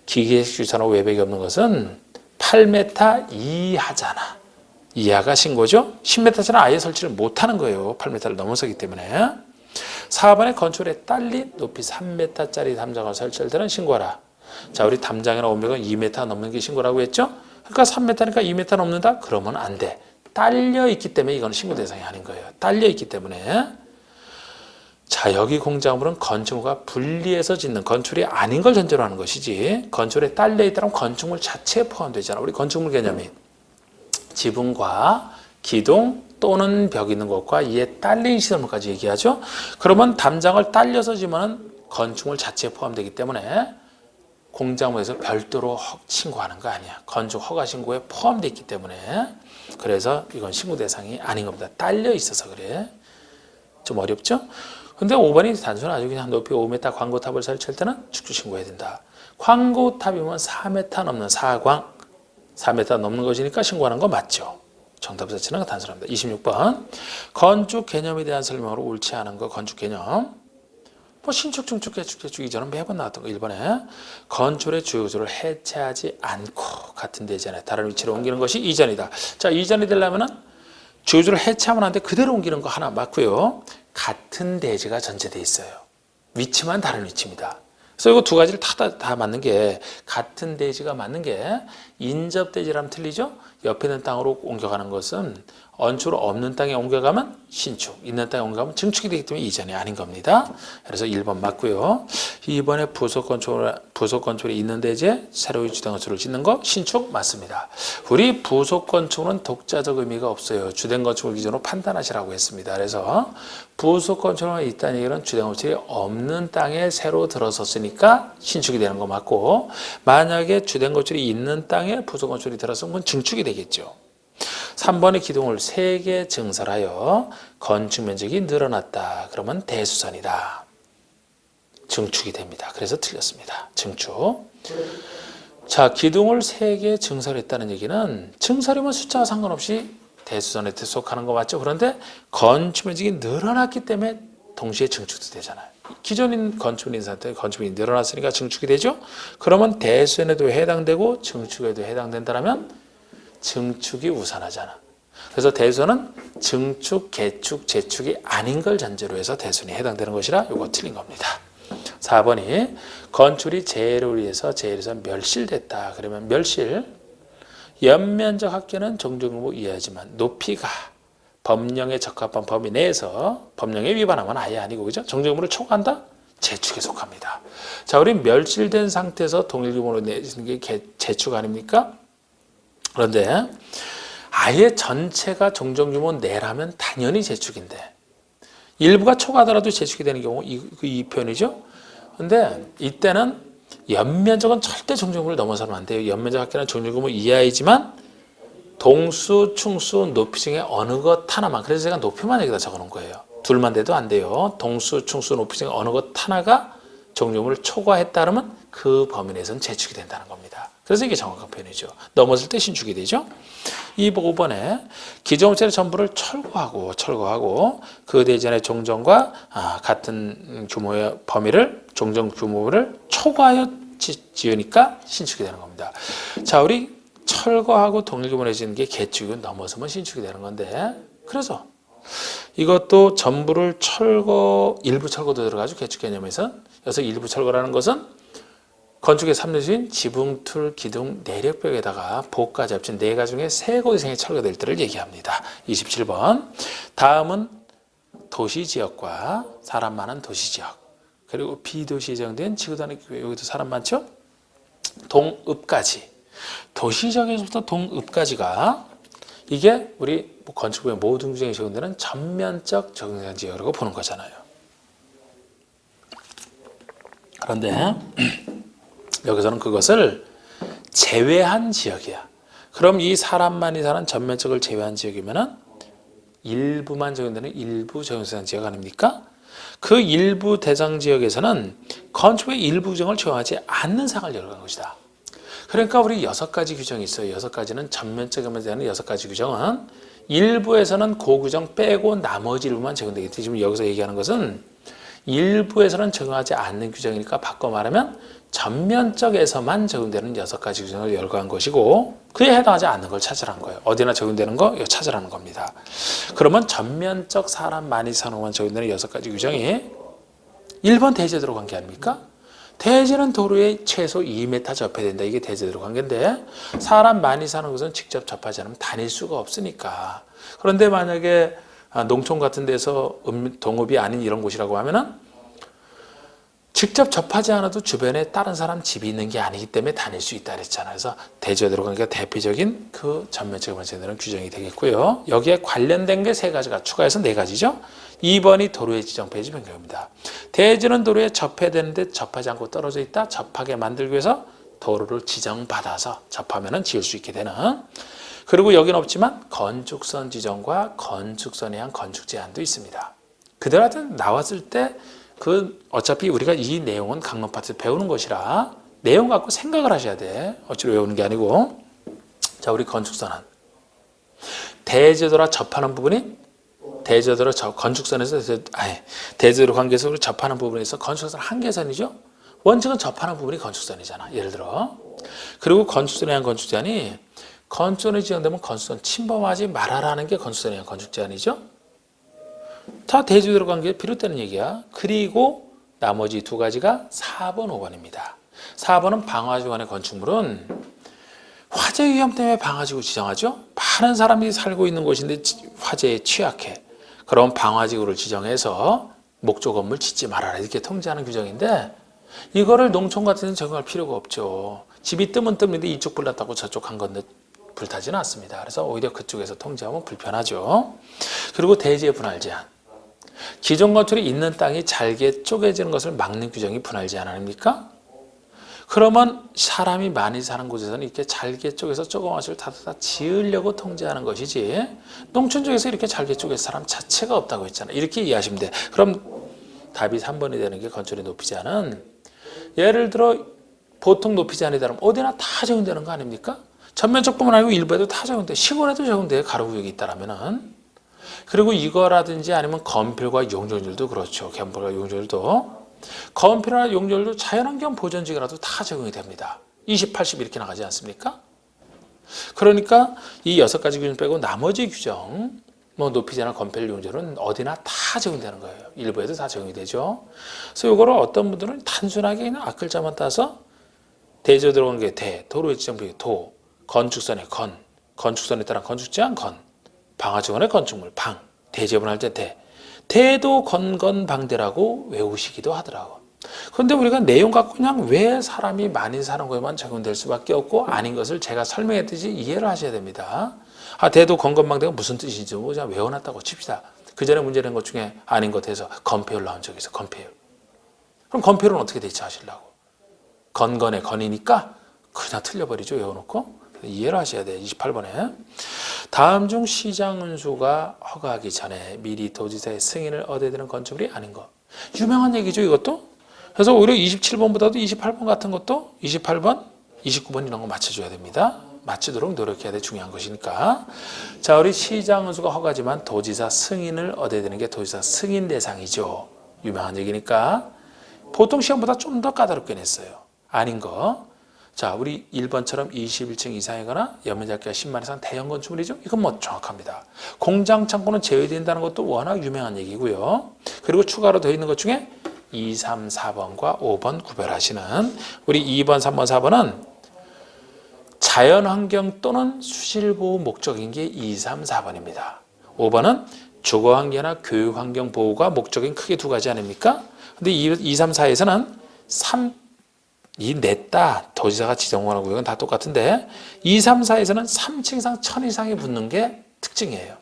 기계식 주차장 외벽이 없는 것은 8m 이하잖아. 이하가 신고죠. 10m짜리는 아예 설치를 못하는 거예요. 8m를 넘어서기 때문에. 4번에 건축물에 딸린 높이 3m짜리 담장을 설치할 때는 신고하라. 자, 우리 담장이나 오면은 2m 넘는 게 신고라고 했죠? 그러니까 3m니까 2m 넘는다? 그러면 안 돼. 딸려 있기 때문에 이건 신고 대상이 아닌 거예요. 딸려 있기 때문에. 자, 여기 공작물은 건축물과 분리해서 짓는 건축이 아닌 걸 전제로 하는 것이지. 건축물에 딸려 있다면 건축물 자체에 포함되잖아. 우리 건축물 개념이 지붕과 기둥 또는 벽 있는 것과 이에 딸린 시설물까지 얘기하죠. 그러면 담장을 딸려서 지면 건축물 자체에 포함되기 때문에 공작물에서 별도로 신고하는 거 아니야. 건축 허가 신고에 포함되어 있기 때문에. 그래서 이건 신고 대상이 아닌 겁니다. 딸려 있어서 그래. 좀 어렵죠? 근데 5번이 단순하죠. 그냥 높이 5m 광고탑을 설치할 때는 축조 신고해야 된다. 광고탑이면 4m 넘는 사광, 4m 넘는 것이니까 신고하는 거 맞죠? 정답 자체는 단순합니다. 26번. 건축 개념에 대한 설명으로 옳지 않은 거 건축 개념. 신축, 중축, 개축 이전은 매번 나왔던 거 1번에 건축의 주요 구조를 해체하지 않고 같은 대지에 다른 위치로 옮기는 것이 이전이다. 자, 이전이 되려면은 주요 구조를 해체하면 안 돼. 그대로 옮기는 거 하나 맞고요. 같은 대지가 전제돼 있어요. 위치만 다른 위치입니다. 그래서 이거 두 가지를 다 맞는 게 같은 대지가 맞는 게 인접 대지라면 틀리죠? 옆에 있는 땅으로 옮겨가는 것은 언주로 없는 땅에 옮겨가면 신축, 있는 땅에 옮겨가면 증축이 되기 때문에 이전이 아닌 겁니다. 그래서 1번 맞고요. 2번에 부속 건축물이 있는 대지에 새로이 주된 건축을 짓는 거 신축 맞습니다. 우리 부속 건축은 독자적 의미가 없어요. 주된 건축을 기준으로 판단하시라고 했습니다. 그래서 부속 건축물이 있다는 얘기는 주된 건축이 없는 땅에 새로 들어섰으니까 신축이 되는 거 맞고, 만약에 주된 건축이 있는 땅에 부속 건축이 들어서면 그건 증축이 되겠죠. 3번의 기둥을 3개 증설하여 건축 면적이 늘어났다. 그러면 대수선이다. 증축이 됩니다. 그래서 틀렸습니다. 증축. 자, 기둥을 3개 증설했다는 얘기는 증설이면 숫자와 상관없이 대수선에 속하는 거 맞죠? 그런데 건축 면적이 늘어났기 때문에 동시에 증축도 되잖아요. 기존인 건축물인 상태 건축물이 늘어났으니까 증축이 되죠? 그러면 대수선에도 해당되고 증축에도 해당된다면 증축이 우선하잖아. 그래서 대수선은 증축, 개축, 재축이 아닌 걸 전제로 해서 대수선이 해당되는 것이라 이거 틀린 겁니다. 4번이 건축이 재해를 위해서 재해에서 멸실됐다. 그러면 멸실, 연면적 합계는 정정규모 이해하지만 높이가 법령에 적합한 범위 내에서 법령에 위반하면 아예 아니고, 그죠? 정정규모를 초과한다? 재축에 속합니다. 자, 우리 멸실된 상태에서 동일규모로 내시는 게 재축 아닙니까? 그런데 아예 전체가 정정규모 내라면 당연히 재축인데 일부가 초과하더라도 재축이 되는 경우 이 표현이죠. 그런데 이때는 연면적은 절대 정정규모를 넘어서는 안 돼요. 연면적 합계는 정정규모 이하이지만 동수, 충수, 높이 중에 어느 것 하나만, 그래서 제가 높이만 여기다 적어놓은 거예요. 둘만 돼도 안 돼요. 동수, 충수, 높이 중에 어느 것 하나가 정정규모를 초과했다 그러면 그 범위 내에서는 재축이 된다는 겁니다. 그래서 이게 정확한 표현이죠. 넘었을 때 신축이 되죠. 5번에 기존업체의 전부를 철거하고 그 대전의 종전과 같은 규모의 범위를 종전 규모를 초과하여 지으니까 신축이 되는 겁니다. 자, 우리 철거하고 동일 규모로 지은 게 개축은 넘어서면 신축이 되는 건데, 그래서 이것도 전부를 철거, 일부 철거도 들어가죠. 개축 개념에서. 그래서 일부 철거라는 것은 건축의 3요소인 지붕, 툴, 기둥, 내력벽에다가 복까지 합친 4가지 중에 3곳 이상이 철거될 때를 얘기합니다. 27번. 다음은 도시지역과 사람 많은 도시지역, 그리고 비도시 지정된 지구단위 여기도 사람 많죠? 동읍까지. 도시지역에서부터 동읍까지가 이게 우리 건축부의 모든 규정에 적용되는 전면적 적용된 지역이라고 보는 거잖아요. 그런데 여기서는 그것을 제외한 지역이야. 그럼 이 사람만이 사는 전면적을 제외한 지역이면은 일부만 적용되는 일부 적용대상 지역 아닙니까? 그 일부 대상 지역에서는 건축의 일부 규정을 적용하지 않는 사항을 열어간 것이다. 그러니까 우리 6가지 규정이 있어요. 6가지는 전면적에 대한 6가지 규정은 일부에서는 그 규정 빼고 나머지 일부만 적용되기 때문에 지금 여기서 얘기하는 것은 일부에서는 적용하지 않는 규정이니까 바꿔 말하면 전면적에서만 적용되는 6가지 규정을 열거한 것이고 그에 해당하지 않는 걸 찾으라는 거예요. 어디나 적용되는 거 이거 찾으라는 겁니다. 그러면 전면적 사람 많이 사는 것만 적용되는 6가지 규정이 1번 대제도로 관계 아닙니까? 대지는 도로에 최소 2m 접해야 된다. 이게 대제도로 관계인데 사람 많이 사는 곳은 직접 접하지 않으면 다닐 수가 없으니까. 그런데 만약에 농촌 같은 데서 동읍이 아닌 이런 곳이라고 하면은 직접 접하지 않아도 주변에 다른 사람 집이 있는 게 아니기 때문에 다닐 수 있다 그랬잖아요. 그래서 대제도로 관계가 대표적인 그 전면적에 관련되는 규정이 되겠고요. 여기에 관련된 게 3가지가 추가해서 4가지죠. 2번이 도로의 지정 폐지 변경입니다. 대지는 도로에 접해야 되는데 접하지 않고 떨어져 있다. 접하게 만들기 위해서 도로를 지정받아서 접하면 지을 수 있게 되는. 그리고 여기는 없지만 건축선 지정과 건축선에 의한 건축 제한도 있습니다. 그들한테 나왔을 때 어차피 우리가 이 내용은 강론 파트에서 배우는 것이라 내용 갖고 생각을 하셔야 돼. 어찌로 외우는 게 아니고. 자, 우리 건축선은 대제도라 접하는 부분이 대제도로 건축선에서 대제도로 관계에서 우리 접하는 부분에서 건축선 한계선이죠. 원칙은 접하는 부분이 건축선이잖아. 예를 들어. 그리고 건축선에 의한 건축 제한이 건축선이 지정되면 건축선 침범하지 말아라는 게 건축선에 의한 건축 제한이죠. 다 대제도로 관계에 비롯되는 얘기야. 그리고 나머지 2가지가 4번, 5번입니다. 4번은 방화지구간의 건축물은 화재 위험 때문에 방화지구 지정하죠. 많은 사람이 살고 있는 곳인데 화재에 취약해. 그럼 방화지구를 지정해서 목조 건물 짓지 말아라 이렇게 통제하는 규정인데 이거를 농촌 같은 데는 적용할 필요가 없죠. 집이 뜨면 뜹는데 이쪽 불났다고 저쪽 한 건데 불타지는 않습니다. 그래서 오히려 그쪽에서 통제하면 불편하죠. 그리고 대지의 분할 제한. 기존 건축이 있는 땅이 잘게 쪼개지는 것을 막는 규정이 분할 제한 아닙니까? 그러면 사람이 많이 사는 곳에서는 이렇게 잘게 쪼개서 조그마식을 다 지으려고 통제하는 것이지 농촌 쪽에서 이렇게 잘게 쪼갤 사람 자체가 없다고 했잖아요. 이렇게 이해하시면 돼. 그럼 답이 3번이 되는 게 건축의 높이 제한은 예를 들어 보통 높이 제한이 다르면 어디나 다 적용되는 거 아닙니까? 전면적뿐만 아니고 일부에도 다 적용돼. 시골에도 적용돼. 가로구역이 있다라면은. 그리고 이거라든지 아니면 건폐율과 용적률도 그렇죠. 건폐율과 용적률도. 건폐율과 용적률도 자연환경 보전지구라도 다 적용이 됩니다. 20, 80 이렇게 나가지 않습니까? 그러니까 이 6가지 규정 빼고 나머지 규정, 뭐 높이 제한이나 건폐율 용적률은 어디나 다 적용되는 거예요. 일부에도 다 적용이 되죠. 그래서 이거를 어떤 분들은 단순하게 그냥 앞글자만 따서 대조 들어간 게 대, 도로의 지정 비율 도, 건축선의 건, 건축선에 따른 건축 제한 건, 방화지구간의 건축물 방, 대제분할 때 대, 대도 건건방대라고 외우시기도 하더라고. 그런데 우리가 내용 갖고 그냥 왜 사람이 많이 사는 거에만 적용될 수밖에 없고 아닌 것을 제가 설명했듯이 이해를 하셔야 됩니다. 대도 건건방대가 무슨 뜻인지 그냥 외워놨다고 칩시다. 그 전에 문제 낸 것 중에 아닌 것 해서 건폐율 나온 적이 있어. 건폐율. 그럼 건폐율은 어떻게 대처하시려고? 건건의 건이니까 그냥 틀려버리죠. 외워놓고. 이해를 하셔야 돼요. 28번에. 다음 중 시장 운수가 허가하기 전에 미리 도지사의 승인을 얻어야 되는 건축물이 아닌 것. 유명한 얘기죠. 이것도. 그래서 오히려 27번보다도 28번 같은 것도 28번, 29번 이런 거 맞춰줘야 됩니다. 맞추도록 노력해야 돼. 중요한 것이니까. 자, 우리 시장 운수가 허가지만 도지사 승인을 얻어야 되는 게 도지사 승인 대상이죠. 유명한 얘기니까. 보통 시험보다 좀 더 까다롭게 냈어요. 아닌 거. 자, 우리 1번처럼 21층 이상이거나 연면적기가 10만 이상 대형 건축물이죠. 이건 뭐 정확합니다. 공장 창고는 제외된다는 것도 워낙 유명한 얘기고요. 그리고 추가로 되어 있는 것 중에 2, 3, 4번과 5번 구별하시는 우리 2번, 3번, 4번은 자연환경 또는 수질보호 목적인 게 2, 3, 4번입니다. 5번은 주거환경이나 교육환경 보호가 목적인 크게 두 가지 아닙니까? 근데 2, 3, 4에서는 이 냈다 도지사가 지정하고 이건 다 똑같은데 2, 3, 4에서는 3층 이상 1000 이상이 붙는 게 특징이에요.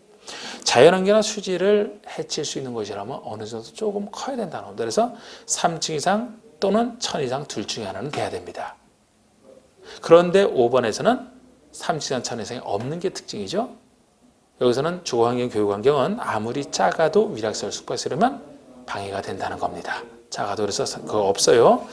자연환경이나 수질을 해칠 수 있는 것이라면 어느 정도 조금 커야 된다는 겁니다. 그래서 3층 이상 또는 1000 이상 둘 중에 하나는 돼야 됩니다. 그런데 5번에서는 3층 이상 1000 이상이 없는 게 특징이죠. 여기서는 주거환경, 교육환경은 아무리 작아도 위락시설 숙박시설이면 방해가 된다는 겁니다. 작아도 그래서 그거 없어요.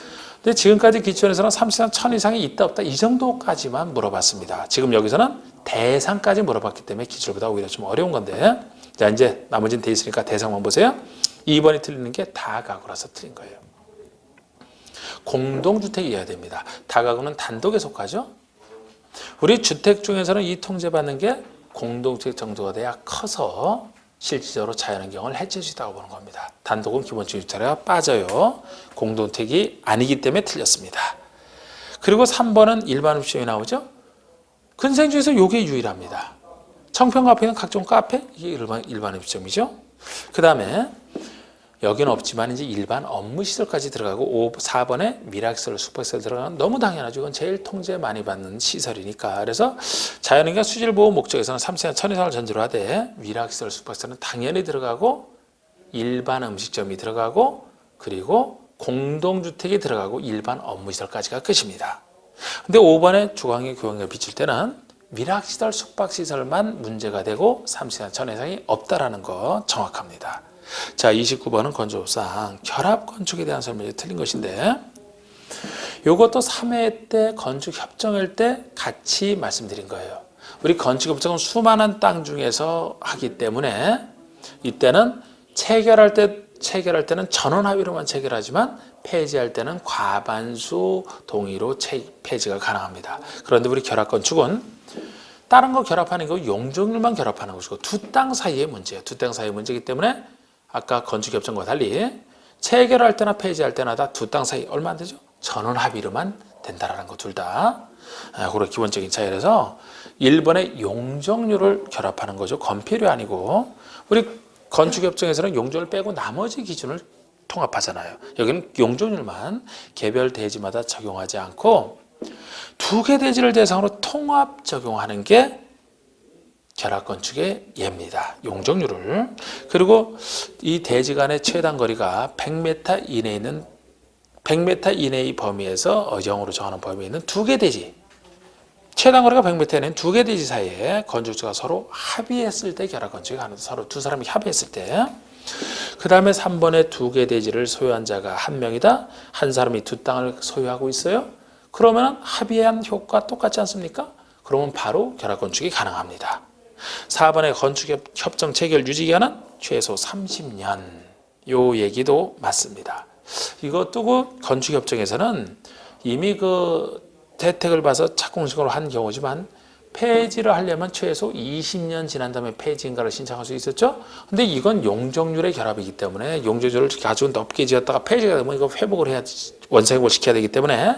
근데 지금까지 기초에서는 3층 이상 1000 이상이 있다 없다 이 정도까지만 물어봤습니다. 지금 여기서는 대상까지 물어봤기 때문에 기출보다 오히려 좀 어려운 건데 자 이제 나머지는 돼 있으니까 대상만 보세요. 2번이 틀리는 게 다가구라서 틀린 거예요. 공동주택이어야 됩니다. 다가구는 단독에 속하죠. 우리 주택 중에서는 이 통제받는 게 공동주택 정도가 돼야 커서 실질적으로 자연환경을 해칠 수 있다고 보는 겁니다. 단독은 기본적인 주택에 빠져요. 공동주택이 아니기 때문에 틀렸습니다. 그리고 3번은 일반 옵션이 나오죠. 근생 중에서 이게 유일합니다. 청평 앞에 있는 각종 카페 이게 일반 옵션이죠. 그 다음에 여기는 없지만 이제 일반 업무시설까지 들어가고 4번에 미락시설, 숙박시설 들어가면 너무 당연하죠. 이건 제일 통제 많이 받는 시설이니까. 그래서 자연환경 수질보호 목적에서는 3층 1000 이상을 전제로 하되 미락시설, 숙박시설은 당연히 들어가고 일반 음식점이 들어가고 그리고 공동주택이 들어가고 일반 업무시설까지가 끝입니다. 근데 5번에 주거환경, 교육환경을 비출 때는 미락시설, 숙박시설만 문제가 되고 3층 1000 이상이 없다라는 거 정확합니다. 자, 29번은 건축법상 결합건축에 대한 설명이 틀린 것인데 이것도 3회 때 건축협정일 때 같이 말씀드린 거예요. 우리 건축협정은 수많은 땅 중에서 하기 때문에 이때는 체결할 때는 전원합의로만 체결하지만 폐지할 때는 과반수 동의로 폐지가 가능합니다. 그런데 우리 결합건축은 다른 거 결합하는 거 용적률만 결합하는 것이고 두 땅 사이의 문제예요. 두 땅 사이의 문제이기 때문에 아까 건축협정과 달리 체결할 때나 폐지할 때나 다 두 땅 사이 얼마 안 되죠? 전원 합의로만 된다라는 거 둘 다. 그런 기본적인 차이라서 1번의 용적률을 결합하는 거죠. 건폐료 아니고 우리 건축협정에서는 용적률 빼고 나머지 기준을 통합하잖아요. 여기는 용적률만 개별 대지마다 적용하지 않고 두 개 대지를 대상으로 통합 적용하는 게 결합건축의 예입니다. 용적률을. 그리고 이 대지 간의 최단 거리가 100m 이내에 있는 100m 이내의 범위에서 영으로 정하는 범위에 있는 두 개 대지. 최단 거리가 100m 이내인 두 개 대지 사이에 건축주가 서로 합의했을 때 결합건축이 가능합니다. 서로 두 사람이 합의했을 때. 그 다음에 3번에 두 개 대지를 소유한 자가 한 명이다. 한 사람이 두 땅을 소유하고 있어요. 그러면 합의한 효과 똑같지 않습니까? 그러면 바로 결합건축이 가능합니다. 4번의 건축협정 체결 유지기간은 최소 30년. 요 얘기도 맞습니다. 이것도 그 건축협정에서는 이미 그 혜택을 봐서 착공식으로 한 경우지만 폐지를 하려면 최소 20년 지난 다음에 폐지인가를 신청할 수 있었죠. 근데 이건 용적률의 결합이기 때문에 용적률을 아주 높게 지었다가 폐지가 되면 이거 회복을 해야 원상회복을 시켜야 되기 때문에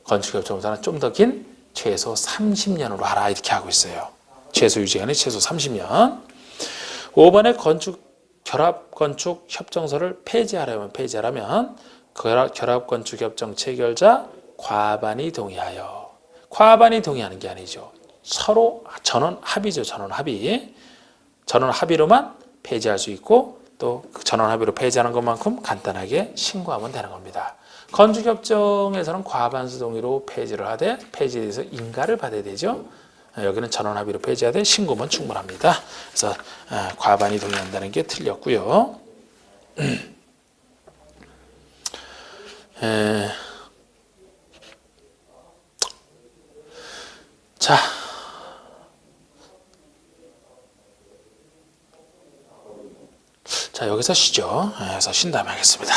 건축협정보다는 좀 더 긴 최소 30년으로 하라 이렇게 하고 있어요. 최소 유지기간이 최소 30년. 5번에 결합건축 협정서를 폐지하려면 결합건축협정 체결자 과반이 동의하여. 과반이 동의하는 게 아니죠. 서로 전원 합의죠. 전원 합의. 전원 합의로만 폐지할 수 있고 또 전원 합의로 폐지하는 것만큼 간단하게 신고하면 되는 겁니다. 건축협정에서는 과반수 동의로 폐지를 하되 폐지에 대해서 인가를 받아야 되죠. 여기는 전원 합의로 폐지하되 신고면 충분합니다. 그래서 과반이 동의한다는 게 틀렸고요. 자, 여기서 쉬죠. 그래서 쉰 다음에 하겠습니다.